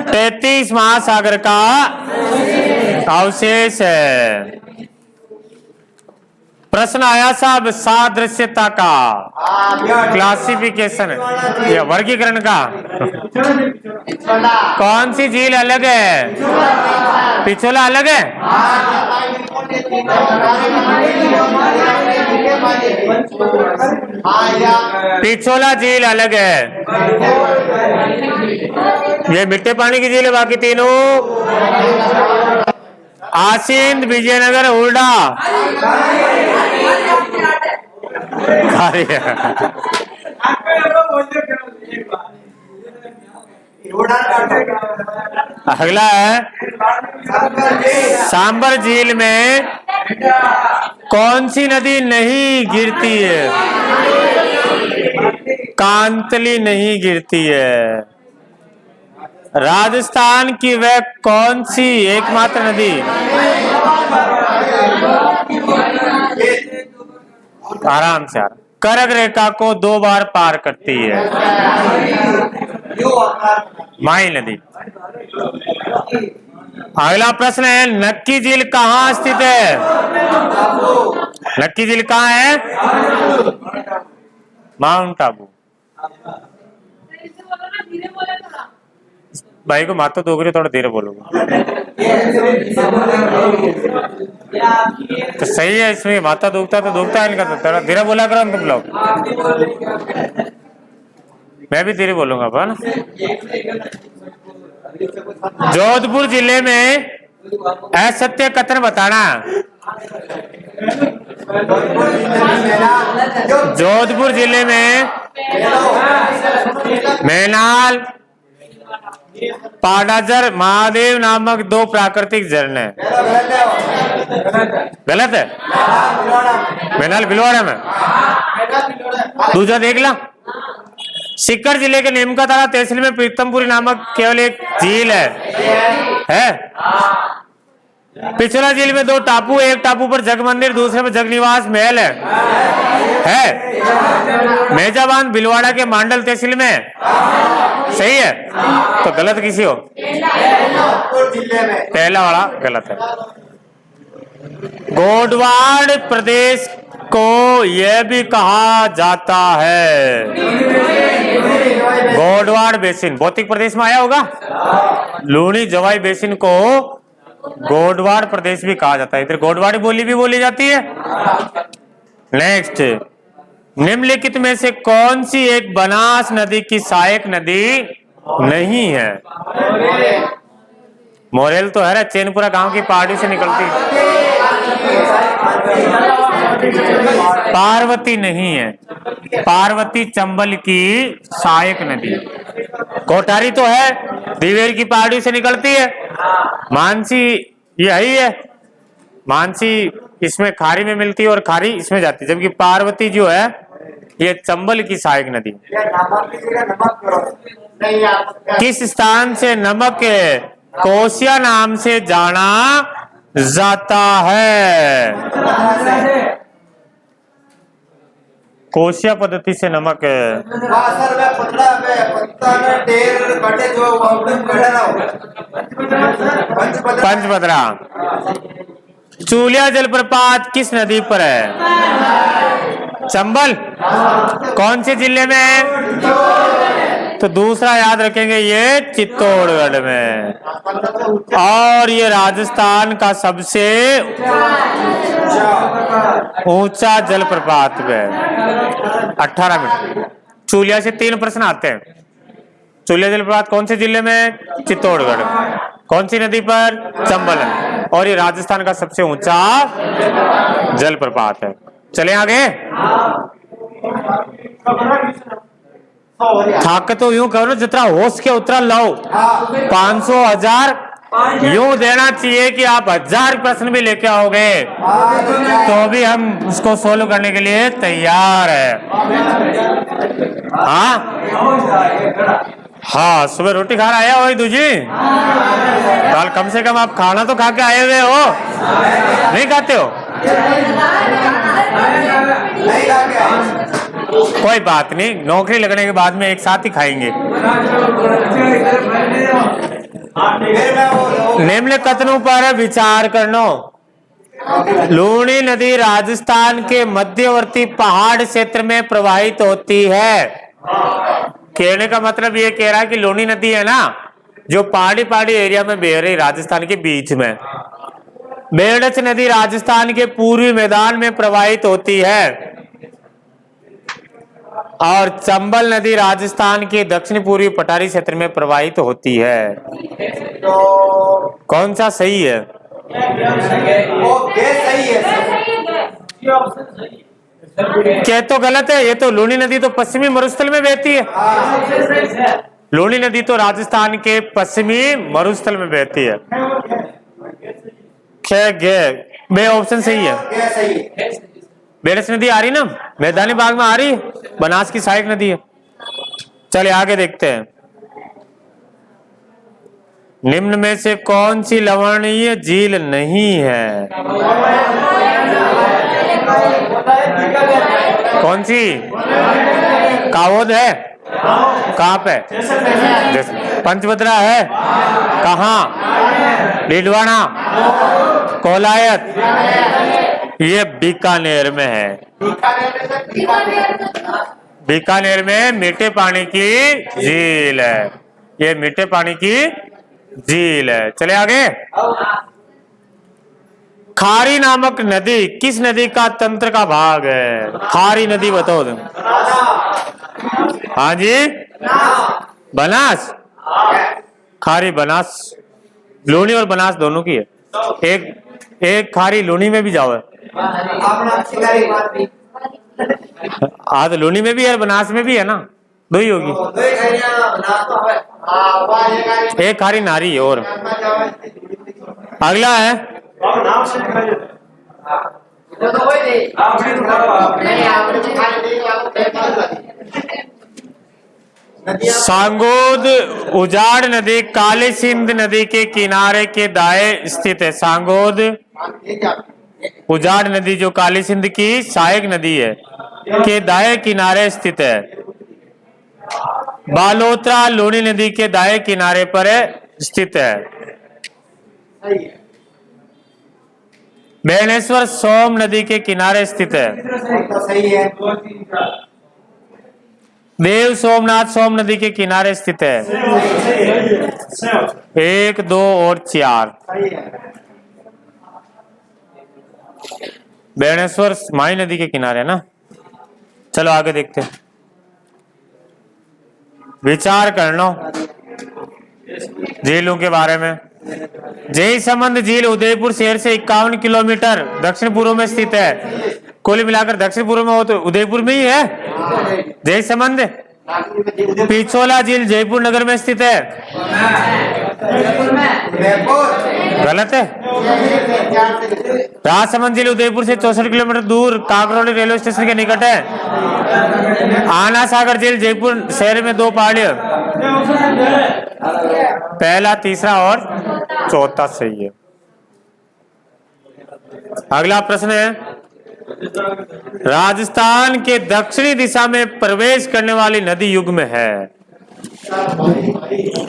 33 महासागर का अवशेष है। प्रश्न आया साहब सादृश्यता का क्लासिफिकेशन या वर्गीकरण का। कौन सी झील अलग है? पिछोला अलग है? पिछोला झील अलग है। ये मिट्टे पानी की झील है, बाकी तीनों आसींद, विजयनगर, हुरडा। अगला है सांबर झील में कौन सी नदी नहीं गिरती है? कांतली नहीं गिरती है। राजस्थान की वह कौन सी एकमात्र नदी आराम से कर्क रेखा को 2 बार पार करती है? माई नदी। अगला प्रश्न है नक्की झील कहाँ स्थित है? नक्की झील कहाँ है? माउंट आबू। भाई को मातो दोगे थोड़ा धीरे बोलोगे तो सही है। इसमें माता दुखता तो दुखता है इनका, तो थोड़ा धीरे बोला करो तुम लोग। मैं भी धीरे बोलूंगा अपन। जोधपुर जिले में असत्य कथन बताना। जोधपुर जिले में मैनाल, पाडाजर, महादेव नामक 2 प्राकृतिक झरने। गलत है? मैनाल भिलवाड़ा में। दूसरा देख ला। सीकर जिले के नीमकातारा तहसील में प्रीतमपुरी नामक केवल एक झील है? पिछला झील में 2 टापू, एक टापू पर जग मंदिर, दूसरे में जगनिवास महल है? मेजाबान भिलवाड़ा के मांडल तहसील में। सही है? तो गलत किसी हो? पहला वाला गलत है। गोडवाड़ प्रदेश को यह भी कहा जाता है, गोडवाड़ बेसिन भौतिक प्रदेश में आया होगा। लूणी जवाई बेसिन को गोडवाड़ प्रदेश भी कहा जाता है। इधर गोडवाड़ी बोली भी बोली जाती है। नेक्स्ट, निम्नलिखित में से कौन सी एक बनास नदी की सहायक नदी नहीं है? मोरेल तो है, चैनपुरा गांव की पहाड़ी से निकलती। पार्वती नहीं है। पार्वती चंबल की सहायक नदी। कोठारी तो है, दिवेर की पहाड़ी से निकलती है। मानसी यही है, मानसी इसमें खारी में मिलती है और खारी इसमें जाती है, जबकि पार्वती जो है ये चंबल की सहायक नदी। किस स्थान से नमक कोसिया नाम से जाना जाता है? कोसिया पद्धति से नमक पंचभद्रा। चूलिया जलप्रपात किस नदी पर है? चंबल। कौन से जिले में है? तो दूसरा याद रखेंगे, ये चित्तौड़गढ़ में। और ये राजस्थान का सबसे ऊंचा जलप्रपात है। 18 मिनट। चूलिया से 3 प्रश्न आते हैं। चूलिया जलप्रपात कौन से जिले में? चित्तौड़गढ़। कौन सी नदी पर? चंबल। और ये राजस्थान का सबसे ऊंचा जलप्रपात है। चले आगे। थाक तो यूं करो, जितना होश के उतना लाओ। 500, 1000 यूं देना चाहिए कि आप 1000 प्रश्न भी लेके आओगे तो भी हम उसको सोल्व करने के लिए तैयार है। हाँ, हाँ, सुबह रोटी खा आया हो दूजी, कल कम से कम आप खाना तो खा के आए हुए हो, नहीं खाते हो? कोई बात नहीं, नौकरी लगने के बाद में एक साथ ही खाएंगे। निम्न कथनों पर विचार करना। लूणी नदी राजस्थान के मध्यवर्ती पहाड़ क्षेत्र में प्रवाहित होती है। कहने का मतलब ये कह रहा है कि लूणी नदी है ना, जो पहाड़ी एरिया में बह रही राजस्थान के बीच में। बेड़च नदी राजस्थान के पूर्वी मैदान में प्रवाहित होती है और चंबल नदी राजस्थान के दक्षिण पूर्वी पठारी क्षेत्र में प्रवाहित होती है। तो कौन सा सही है? वो सही है। क्या तो गलत है? ये तो लूणी नदी तो पश्चिमी मरुस्थल में बहती है। लूणी नदी तो राजस्थान के पश्चिमी मरुस्थल में बहती है। बे ऑप्शन सही है। बेड़च नदी आ रही ना, मैदानी भाग में आ रही, बनास की सहायक नदी है। चलिए आगे देखते हैं। निम्न में से कौन सी लवणीय झील नहीं है? कौन सी? कावोद है? कहाँ पे? पंचभद्रा है? कहाँ? डीडवाना, कोलायत, ये बीकानेर में है। बीकानेर में मीठे पानी की झील है। ये मीठे पानी की झील है। चले आगे। खारी नामक नदी किस नदी का तंत्र का भाग है? खारी नदी बताओ तुम। हाँ जी, बनास। खारी बनास, लूनी और बनास दोनों की है। एक खारी लूनी में भी जाओ है। हाँ, तो लूनी में भी है, बनास में भी है ना, दो ही होगी। एक खारी नारी है। और अगला है सांगोद उजाड़ नदी काली सिंध नदी के किनारे के दाएं स्थित है। सांगोद उजाड़ नदी जो काली सिंध की सहायक नदी है के दाएं किनारे स्थित है। बालोतरा लूणी नदी के दाएं किनारे पर स्थित है। बेणेश्वर सोम नदी के किनारे स्थित है। देव सोमनाथ सोम नदी के किनारे स्थित है। 1, 2 और 4। बेणेश्वर माई नदी के किनारे ना। चलो आगे देखते हैं। विचार करना झीलों के बारे में। जयसमंद झील उदयपुर शहर से 51 किलोमीटर दक्षिण पूर्व में स्थित है। कुल मिलाकर दक्षिण पूर्व में हो तो उदयपुर में ही है जयसमंद। पिछोला झील जयपुर नगर में स्थित है। गलत है। राजसमंद झील उदयपुर से 64 किलोमीटर दूर काकरोली रेलवे स्टेशन के निकट है। आना सागर झील जयपुर शहर में 2 पहाड़ियां, पहला, तीसरा और चौथा सही है। अगला प्रश्न है, राजस्थान के दक्षिणी दिशा में प्रवेश करने वाली नदी युग्म है।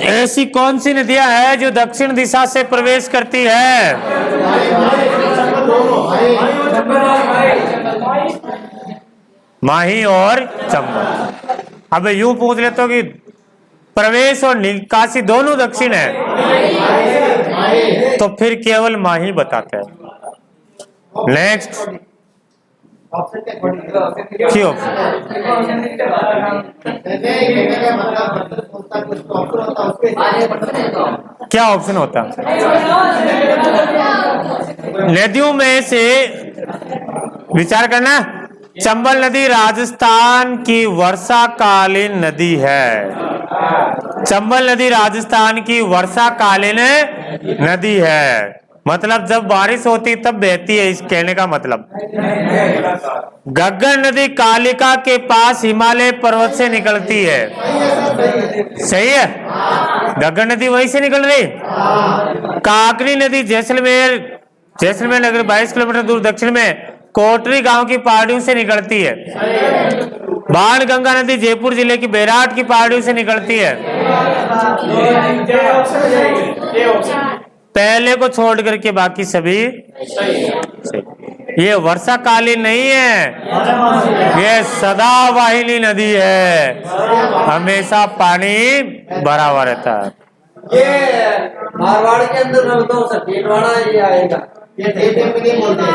ऐसी कौन सी नदियां हैं जो दक्षिण दिशा से प्रवेश करती है? माही और चंबल। अब यूं पूछ लेते हो कि प्रवेश और निकासी दोनों दक्षिण है, तो फिर केवल माही बताते हैं। नेक्स्ट क्यों? क्या ऑप्शन होता? नदियों में से विचार करना। चंबल नदी राजस्थान की वर्षाकालीन नदी है। चंबल नदी राजस्थान की वर्षाकालीन नदी है, मतलब जब बारिश होती तब बहती है, इस कहने का मतलब। घग्गर नदी कालिका के पास हिमालय पर्वत से निकलती है। सही है। घग्गर नदी वहीं से निकल रही। काकनी नदी जैसलमेर नगर 22 किलोमीटर दूर दक्षिण में कोटरी गांव की पहाड़ियों से निकलती है। बाण गंगा नदी जयपुर जिले की बैराट की पहाड़ियों से निकलती है। पहले को छोड़ करके बाकी सभी सही। ये वर्षाकालीन नहीं है, ये सदावाहिनी नदी है, हमेशा पानी भरा हुआ रहता है। ये मारवाड़ के अंदर में बताओ सर, भीलवाड़ा ये आएगा। ये नहीं बोलते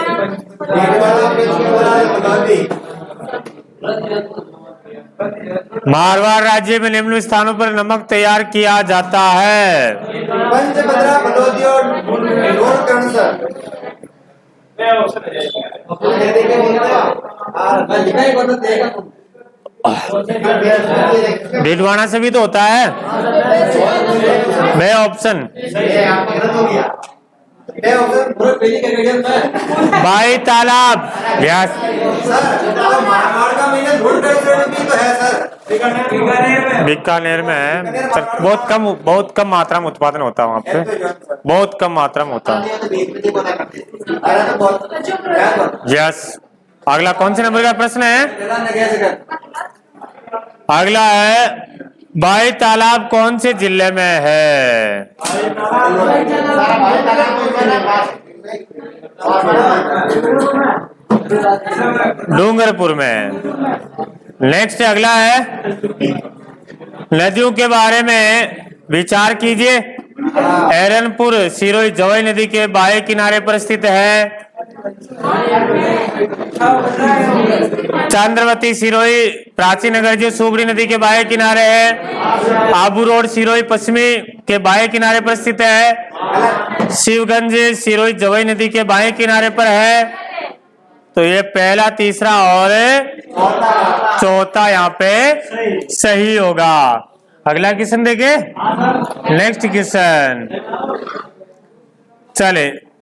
मारवाड़ राज्य में निम्न स्थानों पर नमक तैयार किया जाता है। पंचभद्रा, बलौदी और ढोलकर्ण सर। भीलवाड़ा से भी तो होता है। मैं ऑप्शन बाई तालाब व्यास बीकानेर में है। बहुत कम मात्रा में उत्पादन होता है वहाँ पे, बहुत कम मात्रा में होता है। यस। अगला कौन से नंबर का प्रश्न है? अगला है बाई तालाब कौन से जिले में है? डूंगरपुर में। नेक्स्ट अगला है नदियों के बारे में विचार कीजिए। एरनपुर सिरोही जवई नदी के बाएं किनारे पर स्थित है। चंद्रवती सिरोही प्राचीन नगर जो सुबड़ी नदी के बाएं किनारे है। आबू रोड सिरोही पश्चिमी के बाएं किनारे पर स्थित है। शिवगंज सिरोही जवई नदी के बाएं किनारे पर है। तो ये पहला, तीसरा और चौथा यहाँ पे सही होगा। अगला क्वेश्चन देखे। नेक्स्ट क्वेश्चन चले।